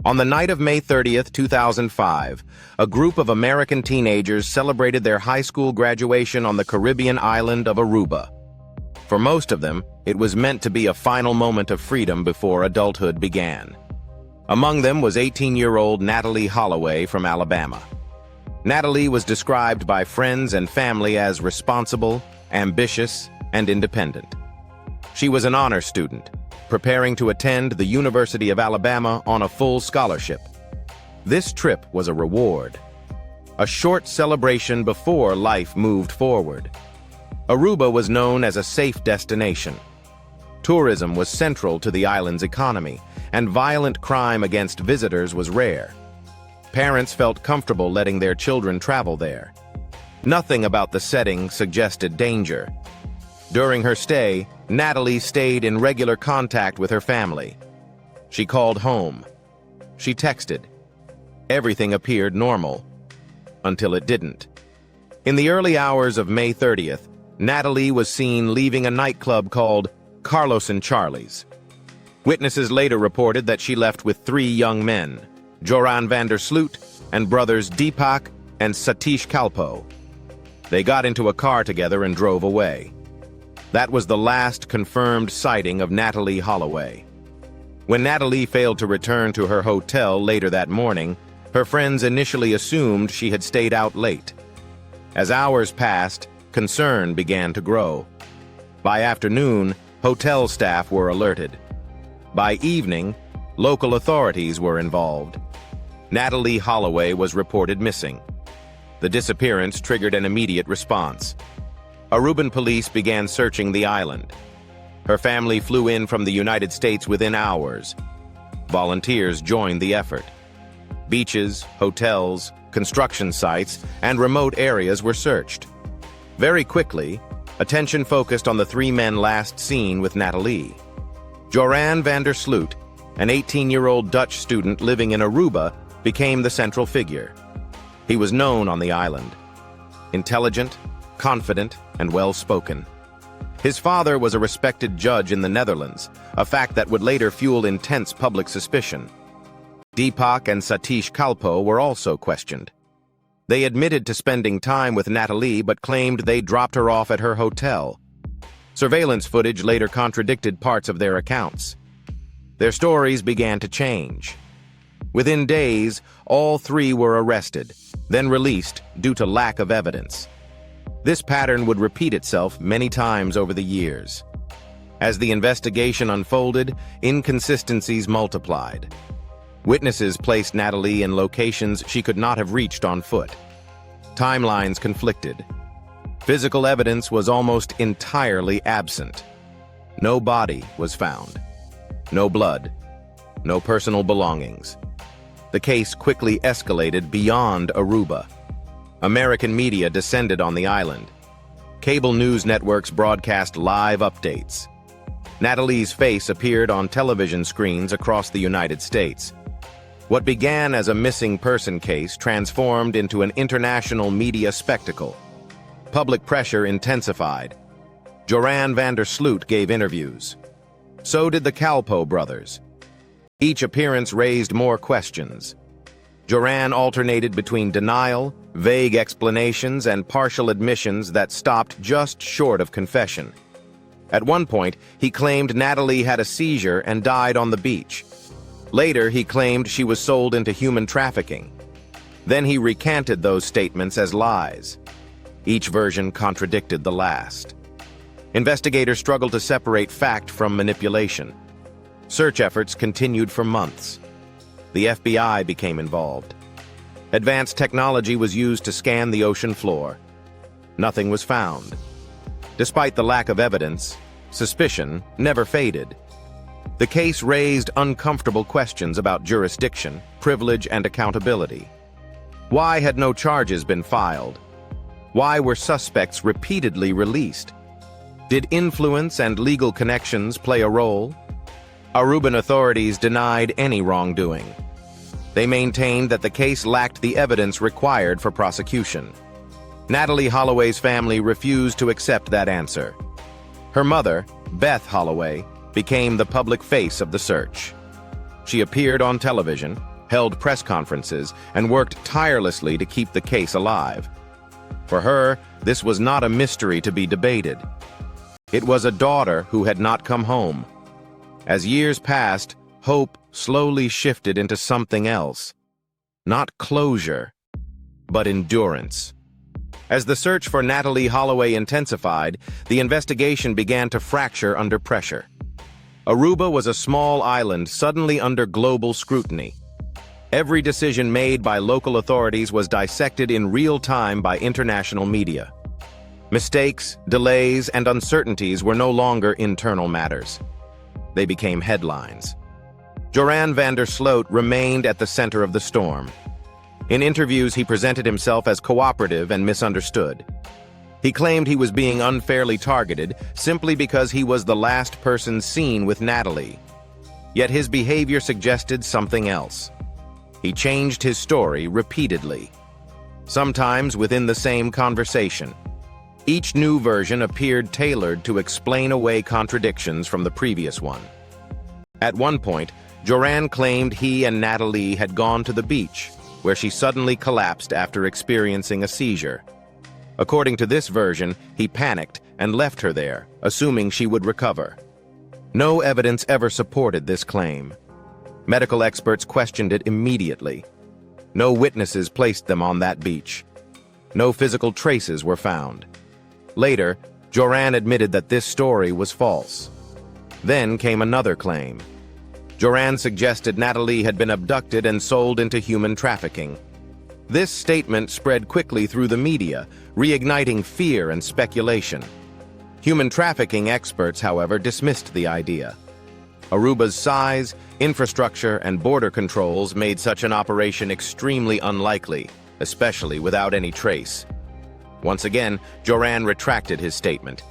On the night of May 30th, 2005, a group of American teenagers celebrated their high school graduation on the Caribbean island of Aruba. For most of them, it was meant to be a final moment of freedom before adulthood began. Among them was 18-year-old Natalee Holloway from Alabama. Natalee was described by friends and family as responsible, ambitious, and independent. She was an honor student, preparing to attend the University of Alabama on a full scholarship. This trip was a reward, a short celebration before life moved forward. Aruba was known as a safe destination. Tourism was central to the island's economy, and violent crime against visitors was rare. Parents felt comfortable letting their children travel there. Nothing about the setting suggested danger. During her stay, Natalee stayed in regular contact with her family. She called home. She texted. Everything appeared normal, until it didn't. In the early hours of May 30th, Natalee was seen leaving a nightclub called Carlos and Charlie's. Witnesses later reported that she left with 3 young men, Joran van der Sloot and brothers Deepak and Satish Kalpoe. They got into a car together and drove away. That was the last confirmed sighting of Natalee Holloway. When Natalee failed to return to her hotel later that morning, her friends initially assumed she had stayed out late. As hours passed, concern began to grow. By afternoon, hotel staff were alerted. By evening, local authorities were involved. Natalee Holloway was reported missing. The disappearance triggered an immediate response. Aruban police began searching the island. Her family flew in from the United States within hours. Volunteers joined the effort. Beaches, hotels, construction sites, and remote areas were searched. Very quickly, attention focused on the 3 men last seen with Natalee. Joran van der Sloot, an 18-year-old Dutch student living in Aruba, became the central figure. He was known on the island. Intelligent, confident, and well-spoken. His father was a respected judge in the Netherlands, a fact that would later fuel intense public suspicion. Deepak and Satish Kalpoe were also questioned. They admitted to spending time with Natalee but claimed they dropped her off at her hotel. Surveillance footage later contradicted parts of their accounts. Their stories began to change. Within days, all 3 were arrested, then released due to lack of evidence. This pattern would repeat itself many times over the years. As the investigation unfolded, inconsistencies multiplied. Witnesses placed Natalee in locations she could not have reached on foot. Timelines conflicted. Physical evidence was almost entirely absent. No body was found. No blood. No personal belongings. The case quickly escalated beyond Aruba. American media descended on the island. Cable news networks broadcast live updates. Natalee's face appeared on television screens across the United States. What began as a missing person case transformed into an international media spectacle. Public pressure intensified. Joran van der Sloot gave interviews. So did the Kalpoe brothers. Each appearance raised more questions. Joran alternated between denial, vague explanations, and partial admissions that stopped just short of confession. At one point, he claimed Natalee had a seizure and died on the beach. Later, he claimed she was sold into human trafficking. Then he recanted those statements as lies. Each version contradicted the last. Investigators struggled to separate fact from manipulation. Search efforts continued for months. The FBI became involved. Advanced technology was used to scan the ocean floor. Nothing was found. Despite the lack of evidence, suspicion never faded. The case raised uncomfortable questions about jurisdiction, privilege, and accountability. Why had no charges been filed? Why were suspects repeatedly released? Did influence and legal connections play a role? Aruban authorities denied any wrongdoing. They maintained that the case lacked the evidence required for prosecution. Natalee Holloway's family refused to accept that answer. Her mother, Beth Holloway, became the public face of the search. She appeared on television, held press conferences, and worked tirelessly to keep the case alive. For her, this was not a mystery to be debated. It was a daughter who had not come home. As years passed, hope slowly shifted into something else. Not closure, but endurance. As the search for Natalee Holloway intensified, the investigation began to fracture under pressure. Aruba was a small island suddenly under global scrutiny. Every decision made by local authorities was dissected in real time by international media. Mistakes, delays, and uncertainties were no longer internal matters. They became headlines. Joran van der Sloot remained at the center of the storm. In interviews, he presented himself as cooperative and misunderstood. He claimed he was being unfairly targeted simply because he was the last person seen with Natalee. Yet his behavior suggested something else. He changed his story repeatedly, sometimes within the same conversation. Each new version appeared tailored to explain away contradictions from the previous one. At one point, Joran claimed he and Natalee had gone to the beach, where she suddenly collapsed after experiencing a seizure. According to this version, he panicked and left her there, assuming she would recover. No evidence ever supported this claim. Medical experts questioned it immediately. No witnesses placed them on that beach. No physical traces were found. Later, Joran admitted that this story was false. Then came another claim. Joran suggested Natalee had been abducted and sold into human trafficking. This statement spread quickly through the media, reigniting fear and speculation. Human trafficking experts, however, dismissed the idea. Aruba's size, infrastructure, and border controls made such an operation extremely unlikely, especially without any trace. Once again, Joran retracted his statement.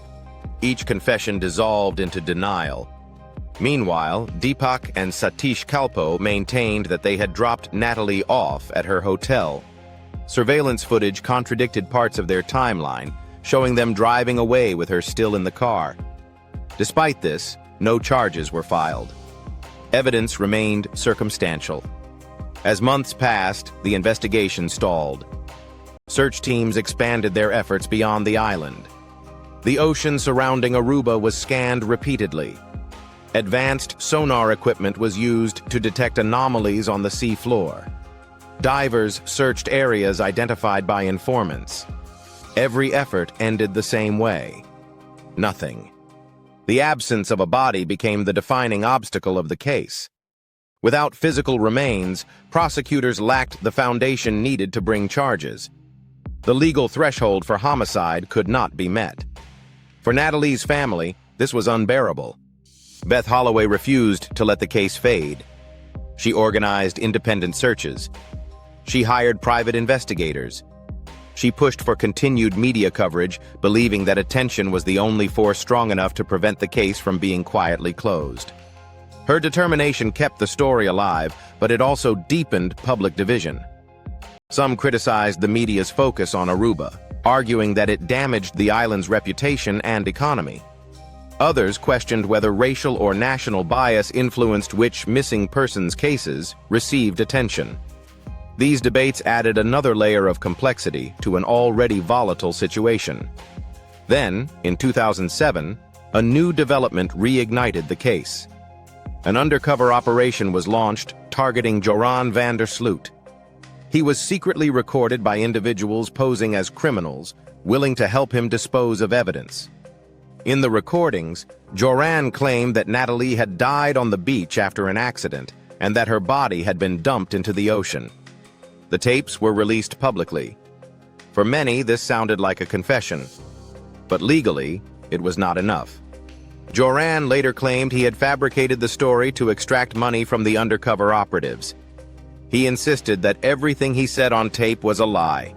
Each confession dissolved into denial. Meanwhile, Deepak and Satish Kalpo maintained that they had dropped Natalee off at her hotel. Surveillance footage contradicted parts of their timeline, showing them driving away with her still in the car. Despite this, no charges were filed. Evidence remained circumstantial. As months passed, the investigation stalled. Search teams expanded their efforts beyond the island. The ocean surrounding Aruba was scanned repeatedly. Advanced sonar equipment was used to detect anomalies on the sea floor. Divers searched areas identified by informants. Every effort ended the same way. Nothing. The absence of a body became the defining obstacle of the case. Without physical remains, prosecutors lacked the foundation needed to bring charges. The legal threshold for homicide could not be met. For Natalee's family, this was unbearable. Beth Holloway refused to let the case fade. She organized independent searches. She hired private investigators. She pushed for continued media coverage, believing that attention was the only force strong enough to prevent the case from being quietly closed. Her determination kept the story alive, but it also deepened public division. Some criticized the media's focus on Aruba, arguing that it damaged the island's reputation and economy. Others questioned whether racial or national bias influenced which missing persons cases received attention. These debates added another layer of complexity to an already volatile situation. Then, in 2007, a new development reignited the case. An undercover operation was launched targeting Joran van der Sloot. He was secretly recorded by individuals posing as criminals, willing to help him dispose of evidence. In the recordings, Joran claimed that Natalee had died on the beach after an accident and that her body had been dumped into the ocean. The tapes were released publicly. For many, this sounded like a confession, but legally, it was not enough. Joran later claimed he had fabricated the story to extract money from the undercover operatives. He insisted that everything he said on tape was a lie.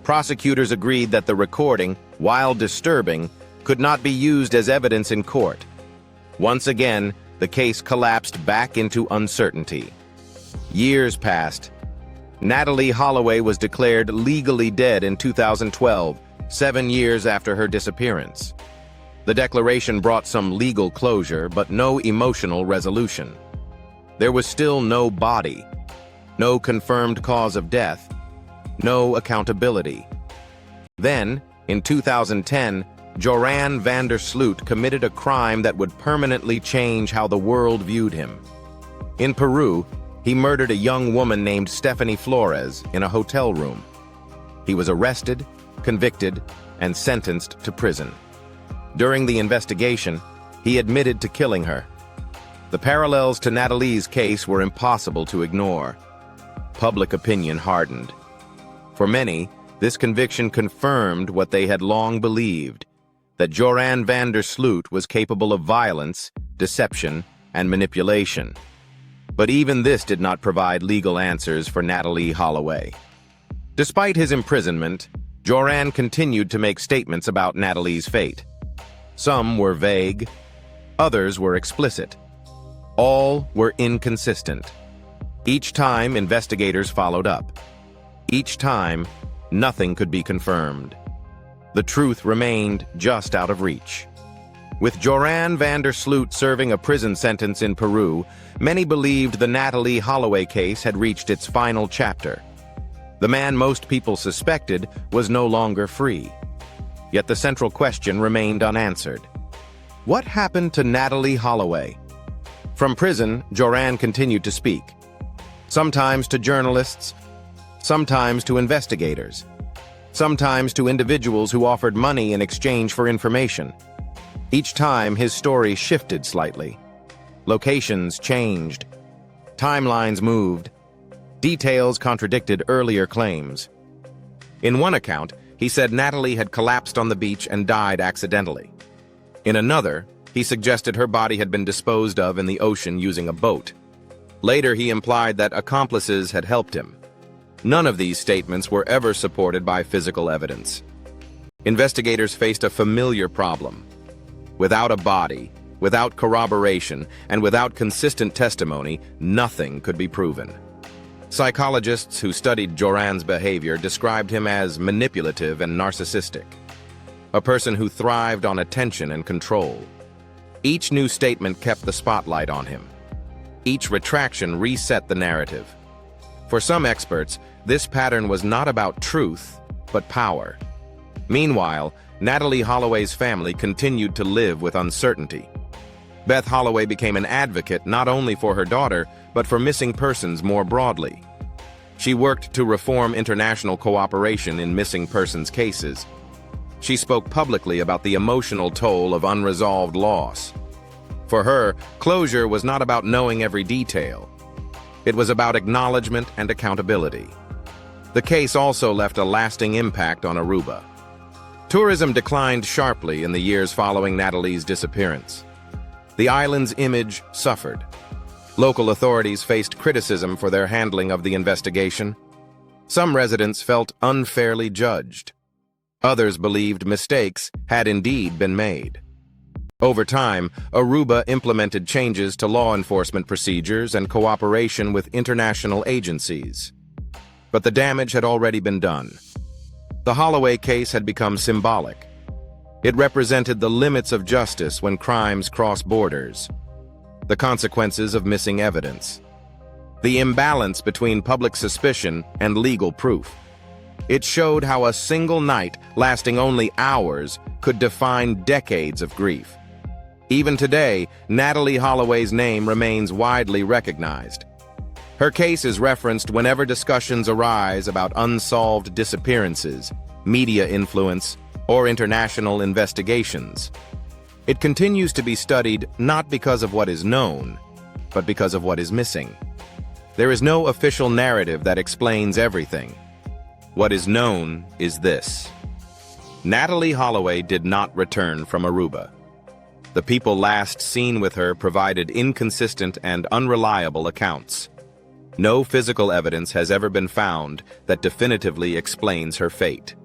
Prosecutors agreed that the recording, while disturbing, could not be used as evidence in court. Once again, the case collapsed back into uncertainty. Years passed. Natalee Holloway was declared legally dead in 2012, 7 years after her disappearance. The declaration brought some legal closure, but no emotional resolution. There was still no body. No confirmed cause of death. No accountability. Then, in 2010, Joran van der Sloot committed a crime that would permanently change how the world viewed him. In Peru, he murdered a young woman named Stephanie Flores in a hotel room. He was arrested, convicted, and sentenced to prison. During the investigation, he admitted to killing her. The parallels to Natalee's case were impossible to ignore. Public opinion hardened. For many, this conviction confirmed what they had long believed, that Joran van der Sloot was capable of violence, deception, and manipulation. But even this did not provide legal answers for Natalee Holloway. Despite his imprisonment, Joran continued to make statements about Natalee's fate. Some were vague, others were explicit. All were inconsistent. Each time, investigators followed up. Each time, nothing could be confirmed. The truth remained just out of reach. With Joran van der Sloot serving a prison sentence in Peru, many believed the Natalee Holloway case had reached its final chapter. The man most people suspected was no longer free. Yet the central question remained unanswered. What happened to Natalee Holloway? From prison, Joran continued to speak. Sometimes to journalists, sometimes to investigators, sometimes to individuals who offered money in exchange for information. Each time, his story shifted slightly. Locations changed. Timelines moved. Details contradicted earlier claims. In one account, he said Natalee had collapsed on the beach and died accidentally. In another, he suggested her body had been disposed of in the ocean using a boat. Later, he implied that accomplices had helped him. None of these statements were ever supported by physical evidence. Investigators faced a familiar problem. Without a body, without corroboration, and without consistent testimony, nothing could be proven. Psychologists who studied Joran's behavior described him as manipulative and narcissistic, a person who thrived on attention and control. Each new statement kept the spotlight on him. Each retraction reset the narrative. For some experts, this pattern was not about truth, but power. Meanwhile, Natalee Holloway's family continued to live with uncertainty. Beth Holloway became an advocate not only for her daughter, but for missing persons more broadly. She worked to reform international cooperation in missing persons cases. She spoke publicly about the emotional toll of unresolved loss. For her, closure was not about knowing every detail. It was about acknowledgement and accountability. The case also left a lasting impact on Aruba. Tourism declined sharply in the years following Natalee's disappearance. The island's image suffered. Local authorities faced criticism for their handling of the investigation. Some residents felt unfairly judged. Others believed mistakes had indeed been made. Over time, Aruba implemented changes to law enforcement procedures and cooperation with international agencies. But the damage had already been done. The Holloway case had become symbolic. It represented the limits of justice when crimes cross borders, the consequences of missing evidence, the imbalance between public suspicion and legal proof. It showed how a single night lasting only hours could define decades of grief. Even today, Natalee Holloway's name remains widely recognized. Her case is referenced whenever discussions arise about unsolved disappearances, media influence, or international investigations. It continues to be studied not because of what is known, but because of what is missing. There is no official narrative that explains everything. What is known is this: Natalee Holloway did not return from Aruba. The people last seen with her provided inconsistent and unreliable accounts. No physical evidence has ever been found that definitively explains her fate.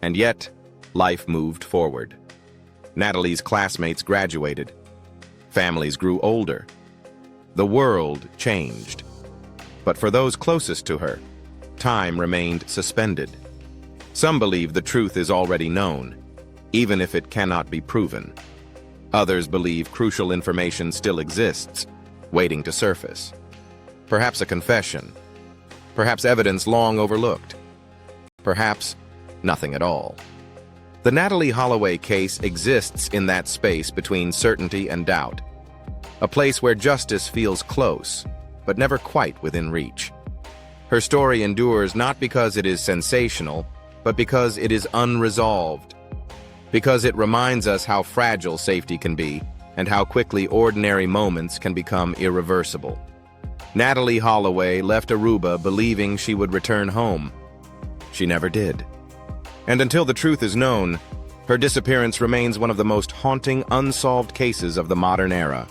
And yet, life moved forward. Natalee's classmates graduated. Families grew older. The world changed. But for those closest to her, time remained suspended. Some believe the truth is already known, even if it cannot be proven. Others believe crucial information still exists, waiting to surface. Perhaps a confession, Perhaps evidence long overlooked. Perhaps nothing at all. The Natalee Holloway case exists in that space between certainty and doubt. A place where justice feels close, but never quite within reach. Her story endures not because it is sensational, but because it is unresolved. Because it reminds us how fragile safety can be, and how quickly ordinary moments can become irreversible. Natalee Holloway left Aruba believing she would return home. She never did. And until the truth is known, her disappearance remains one of the most haunting, unsolved cases of the modern era.